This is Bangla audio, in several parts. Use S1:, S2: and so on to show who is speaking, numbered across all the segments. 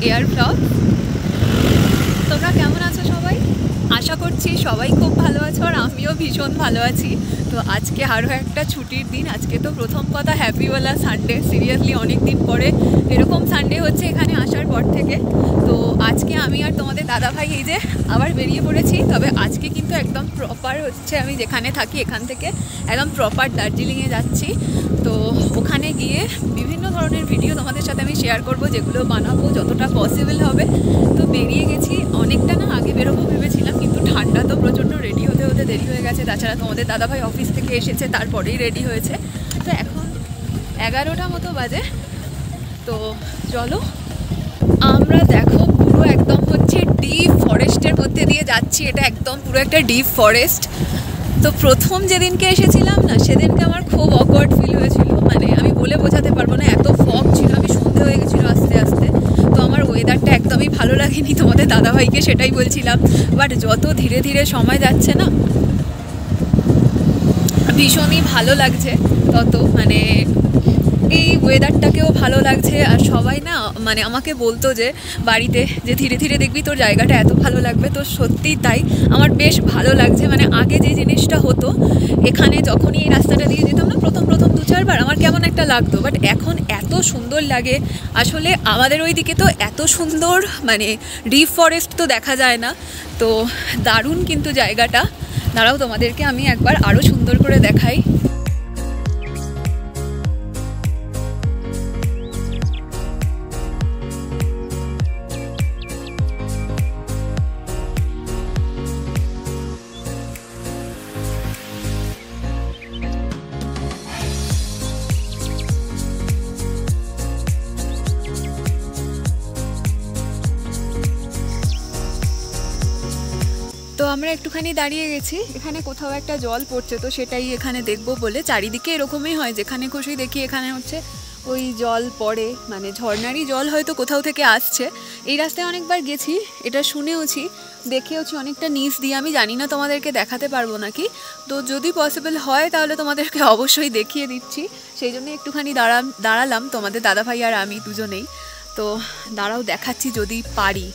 S1: Air blog. তোমরা কেমন আছো সবাই? আশা করছি সবাই খুব ভালো আছো আর আমিও ভীষণ ভালো আছি। তো আজকে আরও একটা ছুটির দিন। আজকে তো প্রথম কথা হ্যাপিওয়ালা সানডে। সিরিয়াসলি অনেক দিন পরে এরকম সানডে হচ্ছে এখানে আসার পর থেকে। তো আজকে আমি আর তোমাদের দাদাভাই এই যে আবার বেরিয়ে পড়েছি। তবে আজকে কিন্তু একদম প্রপার হচ্ছে আমি যেখানে থাকি এখান থেকে একদম প্রপার দার্জিলিংয়ে যাচ্ছি। তো ওখানে গিয়ে বিভিন্ন ধরনের ভিডিও তোমাদের সাথে আমি শেয়ার করব, যেগুলো বানাবো যতটা পসিবল হবে। তো বেরিয়ে গেছি, অনেকটা না আগে বেরোবো ভেবেছিলাম, কিন্তু ঠান্ডা তো প্রচণ্ড, রেডি হতে হতে দেরি হয়ে গেছে। তাছাড়া তোমাদের দাদাভাই অফিস থেকে এসেছে, তারপরেই রেডি হয়েছে। তো এখন 11টা মতো বাজে। তো চলো আমরা দেখো পুরো একদম হচ্ছে ডিপ ফরেস্টের মধ্যে দিয়ে যাচ্ছি। এটা একদম পুরো একটা ডিপ ফরেস্ট। তো প্রথম যেদিনকে এসেছিলাম না, সেদিনকে আমার খুব অকওয়ার্ড ফিল হয়েছিল। মানে আমি বলে বোঝাতে পারবো না, এত ফগ ছিল, আমি সন্ধে হয়ে গেছিলো আস্তে আস্তে। তো আমার ওয়েদারটা একদমই ভালো লাগেনি, তোমাদের দাদাভাইকে সেটাই বলছিলাম। বাট যত ধীরে ধীরে সময় যাচ্ছে না, ভীষণই ভালো লাগছে। তত মানে এই ওয়েদারটাকেও ভালো লাগছে। আর সবাই না মানে আমাকে বলতো যে বাড়িতে যে ধীরে ধীরে দেখবি তোর জায়গাটা এত ভালো লাগবে। তো সত্যিই তাই, আমার বেশ ভালো লাগছে। মানে আগে যে জিনিসটা হতো, এখানে যখনই এই রাস্তাটা দিয়ে যেতাম না প্রথম 2-4 বার, আমার কেমন একটা লাগতো। বাট এখন এত সুন্দর লাগে। আসলে আমাদের ওই দিকে তো এত সুন্দর মানে ডিপ ফরেস্ট তো দেখা যায় না। তো দারুণ কিন্তু জায়গাটা। দাঁড়াও তোমাদেরকে আমি একবার আরও সুন্দর করে দেখাই। তো আমরা একটুখানি দাঁড়িয়ে গেছি, এখানে কোথাও একটা জল পড়ছে, তো সেটাই এখানে দেখবো বলে। চারিদিকে এরকমই হয়, যেখানে খুশি দেখি এখানে হচ্ছে ওই জল পড়ে, মানে ঝর্ণারই জল হয়তো কোথাও থেকে আসছে। এই রাস্তায় অনেকবার গেছি, এটা শুনেওছি, দেখেওছি অনেকটা নিচ দিয়ে। আমি জানি না তোমাদেরকে দেখাতে পারবো নাকি, তো যদি পসিবল হয় তাহলে তোমাদেরকে অবশ্যই দেখিয়ে দিচ্ছি। সেই জন্য একটুখানি দাঁড়ালাম, তোমাদের দাদাভাই আর আমি দুজনেই। তো দাঁড়াও দেখাচ্ছি যদি পারি।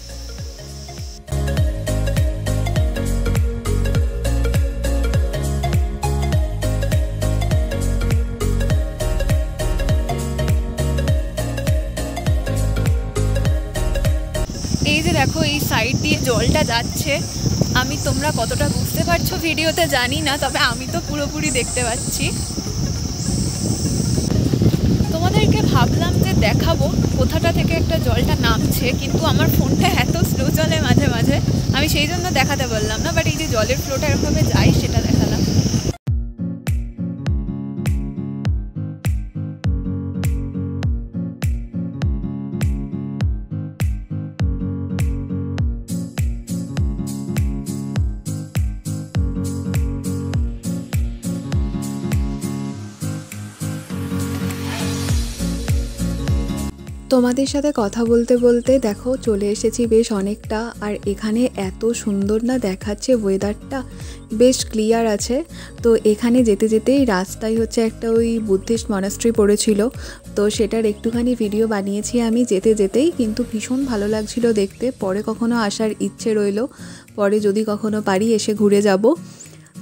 S1: এই যে দেখো এই সাইড দিয়ে জলটা যাচ্ছে, তোমরা কতটা বুঝতে পারছো ভিডিওতে জানি না, তবে আমি তো পুরোপুরি দেখতে পাচ্ছি। তোমাদেরকে ভাবলাম যে দেখাবো কোথাটা থেকে একটা জলটা নামছে, কিন্তু আমার ফোনটা এত স্লো চলে মাঝে মাঝে, আমি সেই জন্য দেখাতে পারলাম না। বাট এই যে জলের ফ্লোটা এরকমভাবে যায় সেটা দেখালাম।
S2: তোমাদের সাথে কথা বলতে বলতে দেখো চলে এসেছি বেশ অনেকটা। আর এখানে এত সুন্দর না দেখাচ্ছে, ওয়েদারটা বেশ ক্লিয়ার আছে। তো এখানে যেতে যেতেই রাস্তায় হচ্ছে একটা ওই বুদ্ধিস্ট মনাস্ট্রি পড়েছিল, তো সেটার একটুখানি ভিডিও বানিয়েছি আমি যেতে যেতেই। কিন্তু ভীষণ ভালো লাগছিল দেখতে। পরে কখনো আসার ইচ্ছে রইল, পরে যদি কখনো পারি এসে ঘুরে যাব।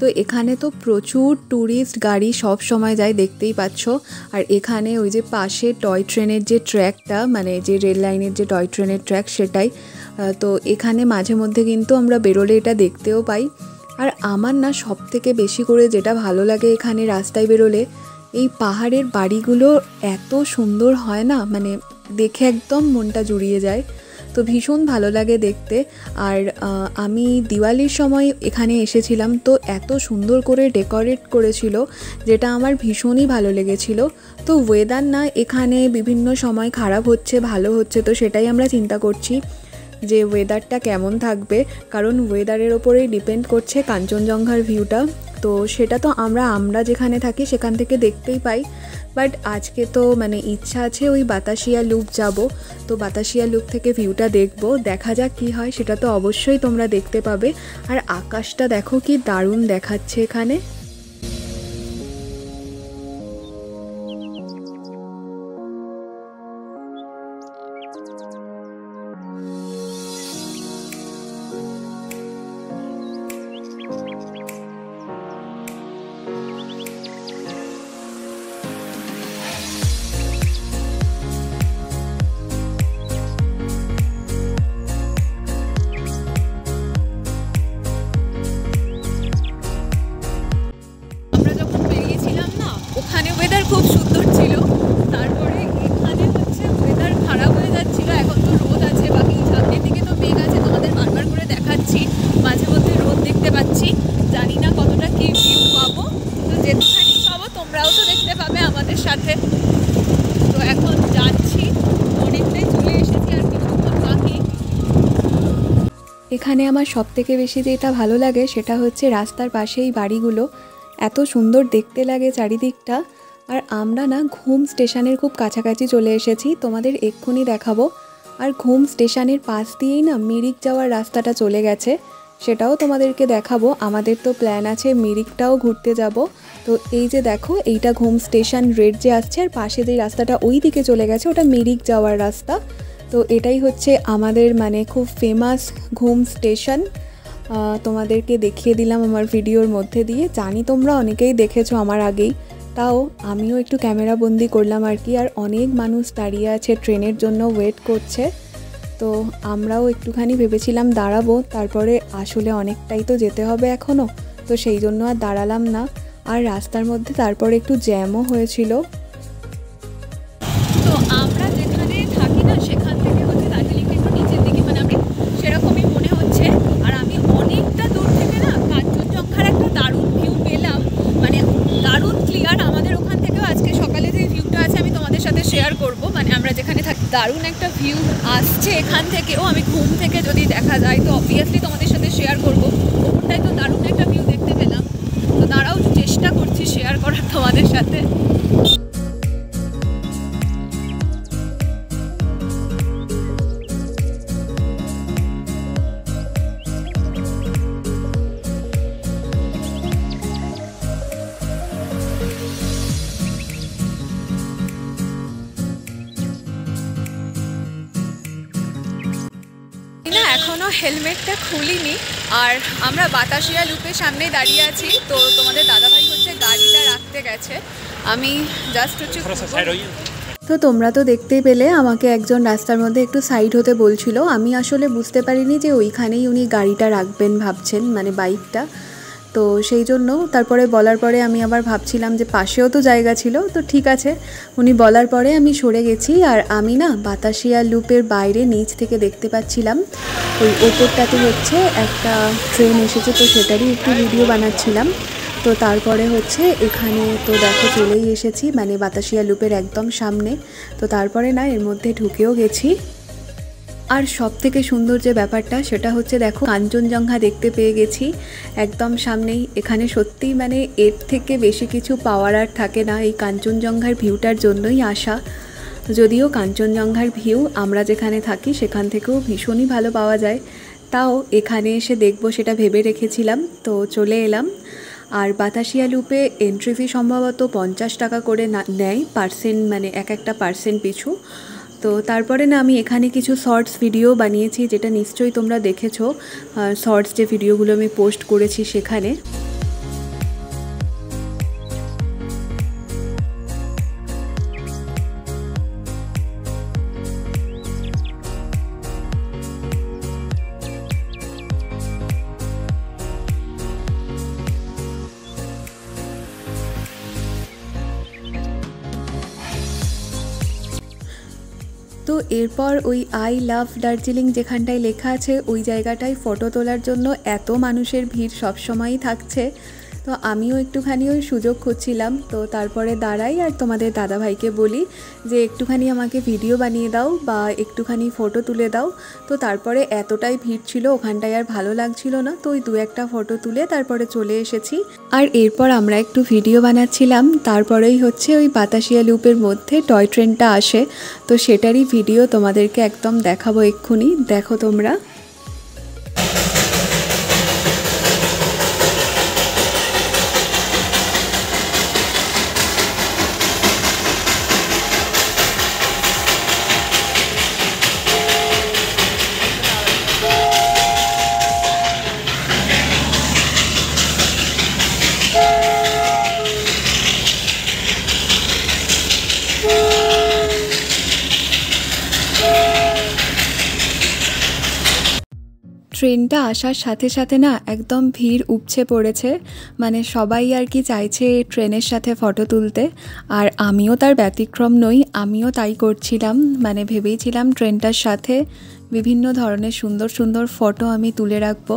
S2: তো এখানে তো প্রচুর ট্যুরিস্ট গাড়ি সব সময় যায়, দেখতেই পাচ্ছ। আর এখানে ওই যে পাশে টয় ট্রেনের যে ট্র্যাকটা, মানে যে রেল লাইনের যে টয় ট্রেনের ট্র্যাক, সেটাই। তো এখানে মাঝে মধ্যে কিন্তু আমরা বেরোলে এটা দেখতেও পাই। আর আমার না সব থেকে বেশি করে যেটা ভালো লাগে এখানে রাস্তায় বেরোলে, এই পাহাড়ের বাড়িগুলো এত সুন্দর হয় না, মানে দেখে একদম মনটা জুড়িয়ে যায়। তো ভীষণ ভালো লাগে দেখতে। আর আমি দিওয়ালির সময় এখানে এসেছিলাম, তো এত সুন্দর করে ডেকোরেট করেছিল, যেটা আমার ভীষণই ভালো লেগেছিল। তো ওয়েদার না এখানে বিভিন্ন সময় খারাপ হচ্ছে, ভালো হচ্ছে, তো সেটাই আমরা চিন্তা করছি যে ওয়েদারটা কেমন থাকবে, কারণ ওয়েদারের ওপরেই ডিপেন্ড করছে কাঞ্চনজঙ্ঘার ভিউটা। তো সেটা তো আমরা যেখানে থাকি সেখান থেকে দেখতেই পাই। বাট আজকে তো মানে ইচ্ছা আছে ওই বাতাসিয়া লুপ যাব, তো বাতাসিয়া লুপ থেকে ভিউটা দেখব, দেখা যাক কী হয়। সেটা তো অবশ্যই তোমরা দেখতে পাবে। আর আকাশটা দেখো কি দারুণ দেখাচ্ছে এখানে। এখানে আমার সবথেকে বেশি যেটা ভালো লাগে সেটা হচ্ছে রাস্তার পাশেই বাড়িগুলো, এত সুন্দর দেখতে লাগে চারিদিকটা। আর আমরা না ঘুম স্টেশনের খুব কাছাকাছি চলে এসেছি, তোমাদের এক্ষুনি দেখাবো। আর ঘুম স্টেশনের পাশ দিয়েই না মিরিক যাওয়ার রাস্তাটা চলে গেছে, সেটাও তোমাদেরকে দেখাবো। আমাদের তো প্ল্যান আছে মিরিকটাও ঘুরতে যাব। তো এই যে দেখো, এইটা ঘুম স্টেশন রেড যে আসছে, আর পাশে যেই রাস্তাটা ওই দিকে চলে গেছে ওটা মিরিক যাওয়ার রাস্তা। তো এটাই হচ্ছে আমাদের মানে খুব ফেমাস ঘুম স্টেশন। তোমাদেরকে দেখিয়ে দিলাম আমার ভিডিওর মধ্যে দিয়ে, জানি তোমরা অনেকেই দেখেছো আমার আগেই, তাও আমিও একটু ক্যামেরা বন্দি করলাম আর কি। আর অনেক মানুষ দাঁড়িয়ে আছে ট্রেনের জন্য, ওয়েট করছে। তো আমরাও একটুখানি ভেবেছিলাম দাঁড়াবো, তারপরে আসলে অনেকটাই তো যেতে হবে এখনও, তো সেই জন্য আর দাঁড়ালাম না। আর রাস্তার মধ্যে তারপরে একটু জ্যামও হয়েছিল।
S1: তো আমরা যেখানে থাকি না সেখান থেকে হচ্ছে দার্জিলিংটা একটু নিচের দিকে, মানে আমি সেরকমই মনে হচ্ছে। আর আমি অনেকটা দূর থেকে না কাঞ্চনজঙ্ঘার একটা দারুণ ভিউ পেলাম, মানে দারুণ ক্লিয়ার। আমাদের ওখান থেকেও আজকে সকালে যে ভিউটা আছে আমি তোমাদের সাথে শেয়ার করব, মানে আমরা যেখানে থাকি দারুণ একটা ভিউ আসছে এখান থেকেও। আমি ঘুম থেকে যদি দেখা যায় তো অবভিয়াসলি তোমাদের সাথে শেয়ার করব। ওপরটাই তো দারুণ একটা ভিউ দেখতে পেলাম, তো তারাও চেষ্টা করছি শেয়ার করার তোমাদের সাথে। এখনও হেলমেটটা খুলিনি, আর আমরা বাতাসিয়া লুপের সামনেই দাঁড়িয়ে আছি। তো তোমাদের দাদাভাই হচ্ছে গাড়িটা রাখতে গেছে, আমি জাস্ট হচ্ছে।
S2: তো তোমরা তো দেখতেই পেলে আমাকে একজন রাস্তার মধ্যে একটু সাইড হতে বলছিল, আমি আসলে বুঝতে পারিনি যে ওইখানেই উনি গাড়িটা রাখবেন ভাবছেন, মানে বাইকটা। তো সেই জন্য তারপরে বলার পরে আমি আবার ভাবছিলাম যে পাশেও তো জায়গা ছিল, তো ঠিক আছে উনি বলার পরে আমি সরে গেছি। আর আমি না বাতাসিয়া লুপের বাইরে নিচ থেকে দেখতে পাচ্ছিলাম ওই ওপরটাতে হচ্ছে একটা ট্রেন এসেছে, তো সেটারই একটু ভিডিও বানাচ্ছিলাম। তো তারপরে হচ্ছে এখানে তো দেখো চলেই এসেছি, মানে বাতাসিয়া লুপের একদম সামনে। তো তারপরে না এর মধ্যে ঢুকেও গেছি। আর সব থেকে সুন্দর যে ব্যাপারটা সেটা হচ্ছে দেখো কাঞ্চনজঙ্ঘা দেখতে পেয়ে গেছি একদম সামনেই। এখানে সত্যিই মানে এর থেকে বেশি কিছু পাওয়ার আর থাকে না, এই কাঞ্চনজঙ্ঘার ভিউটার জন্যই আসা। যদিও কাঞ্চনজঙ্ঘার ভিউ আমরা যেখানে থাকি সেখান থেকেও ভীষণই ভালো পাওয়া যায়, তাও এখানে এসে দেখবো সেটা ভেবে রেখেছিলাম, তো চলে এলাম। আর বাতাসিয়া লুপে এন্ট্রি ফি সম্ভবত 50 টাকা করে নেয় পার্সেন্ট, মানে একটা পার্সেন্ট পিছু। তো তারপরে না আমি এখানে কিছু শর্টস ভিডিও বানিয়েছি, যেটা নিশ্চয়ই তোমরা দেখেছো, শর্টস যে ভিডিওগুলো আমি পোস্ট করেছি সেখানে। তো এরপর ওই আই লাভ দার্জিলিং যেখানটায় লেখা আছে ওই জায়গাটায় ফটো তোলার জন্য এত মানুষের ভিড় সবসময়ই থাকছে। তো আমিও একটুখানি ওই সুযোগ খুঁজছিলাম, তো তারপরে দাঁড়াই আর তোমাদের দাদাভাইকে বলি যে একটুখানি আমাকে ভিডিও বানিয়ে দাও বা একটুখানি ফটো তুলে দাও। তো তারপরে এতটাই ভিড় ছিল ওখানটায় আর ভালো লাগছিল না, তো ওই 2-1টা ফটো তুলে তারপরে চলে এসেছি। আর এরপর আমরা একটু ভিডিও বানাচ্ছিলাম, তারপরেই হচ্ছে ওই বাতাসিয়া লুপের মধ্যে টয় ট্রেনটা আসে, তো সেটারই ভিডিও তোমাদেরকে একদম দেখাবো এক্ষুনি, দেখো তোমরা। ট্রেনটা আসার সাথে সাথে না একদম ভিড় উপচে পড়েছে, মানে সবাই আর কি চাইছে ট্রেনের সাথে ফটো তুলতে। আর আমিও তার ব্যতিক্রম নই, আমিও তাই করছিলাম, মানে ভেবেইছিলাম ট্রেনটার সাথে বিভিন্ন ধরনের সুন্দর সুন্দর ফটো আমি তুলে রাখবো,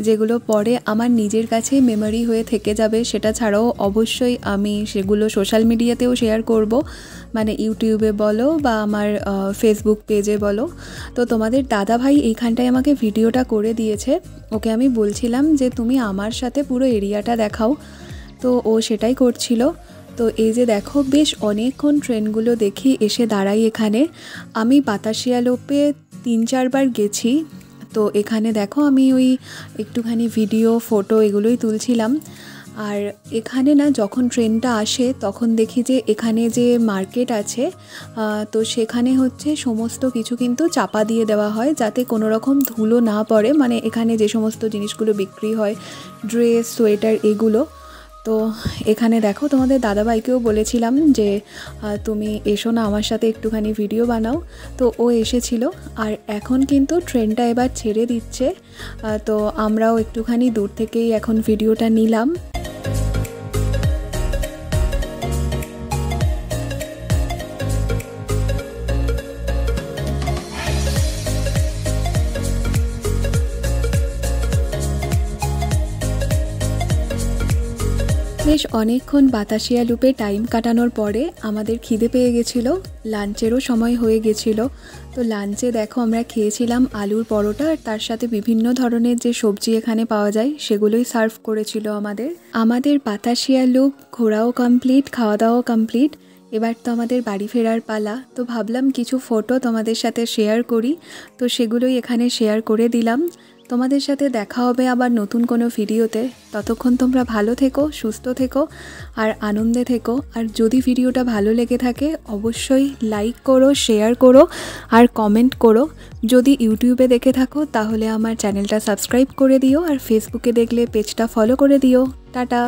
S2: যেগুলো পরে আমার নিজের কাছে মেমোরি হয়ে থেকে যাবে। সেটা ছাড়াও অবশ্যই আমি সেগুলো সোশ্যাল মিডিয়াতেও শেয়ার করব, মানে ইউটিউবে বলো বা আমার ফেসবুক পেজে বলো। তো তোমাদের দাদাভাই এইখানটায় আমাকে ভিডিওটা করে দিয়েছে। ওকে আমি বলছিলাম যে তুমি আমার সাথে পুরো এরিয়াটা দেখাও, তো ও সেটাই করছিল। তো এই যে দেখো, বেশ অনেকক্ষণ ট্রেনগুলো দেখি এসে দাঁড়াই এখানে। আমি বাতাসিয়া লোপে 3-4 বার গেছি। তো এখানে দেখো আমি ওই একটুখানি ভিডিও ফটো এগুলোই তুলছিলাম। আর এখানে না যখন ট্রেনটা আসে তখন দেখি যে এখানে যে মার্কেট আছে, তো সেখানে হচ্ছে সমস্ত কিছু কিন্তু চাপা দিয়ে দেওয়া হয় যাতে কোনো রকম ধুলো না পড়ে। মানে এখানে যে সমস্ত জিনিসগুলো বিক্রি হয়, ড্রেস, সোয়েটার, এগুলো। তো এখানে দেখো, তোমাদের দাদাভাইকেও বলেছিলাম যে তুমি এসো না আমার সাথে, একটুখানি ভিডিও বানাও। তো ও এসেছিল। আর এখন কিন্তু ট্রেনটা এবার ছেড়ে দিচ্ছে। তো আমরাও একটুখানি দূর থেকেই এখন ভিডিওটা নিলাম। বেশ অনেকক্ষণ বাতাসিয়া লুপে টাইম কাটানোর পরে আমাদের খিদে পেয়ে গেছিলো, লাঞ্চেরও সময় হয়ে গেছিলো। তো লাঞ্চে দেখো আমরা খেয়েছিলাম আলুর পরোটা, আর তার সাথে বিভিন্ন ধরনের যে সবজি এখানে পাওয়া যায় সেগুলোই সার্ভ করেছিল আমাদের বাতাসিয়া লুপ ঘোরাও কমপ্লিট, খাওয়া দাওয়াও কমপ্লিট। এবার তো আমাদের বাড়ি ফেরার পালা। তো ভাবলাম কিছু ফটো তোমাদের সাথে শেয়ার করি, তো সেগুলোই এখানে শেয়ার করে দিলাম। তোমাদের সাথে দেখা হবে আবার নতুন কোনো ভিডিওতে। ততক্ষণ তোমরা ভালো থেকো, সুস্থ থেকো আর আনন্দে থেকো। আর যদি ভিডিওটা ভালো লেগে থাকে অবশ্যই লাইক করো, শেয়ার করো আর কমেন্ট করো। যদি ইউটিউবে দেখে থাকো তাহলে আমার চ্যানেলটা সাবস্ক্রাইব করে দিও, আর ফেসবুকে দেখলে পেজটা ফলো করে দিও। টাটা।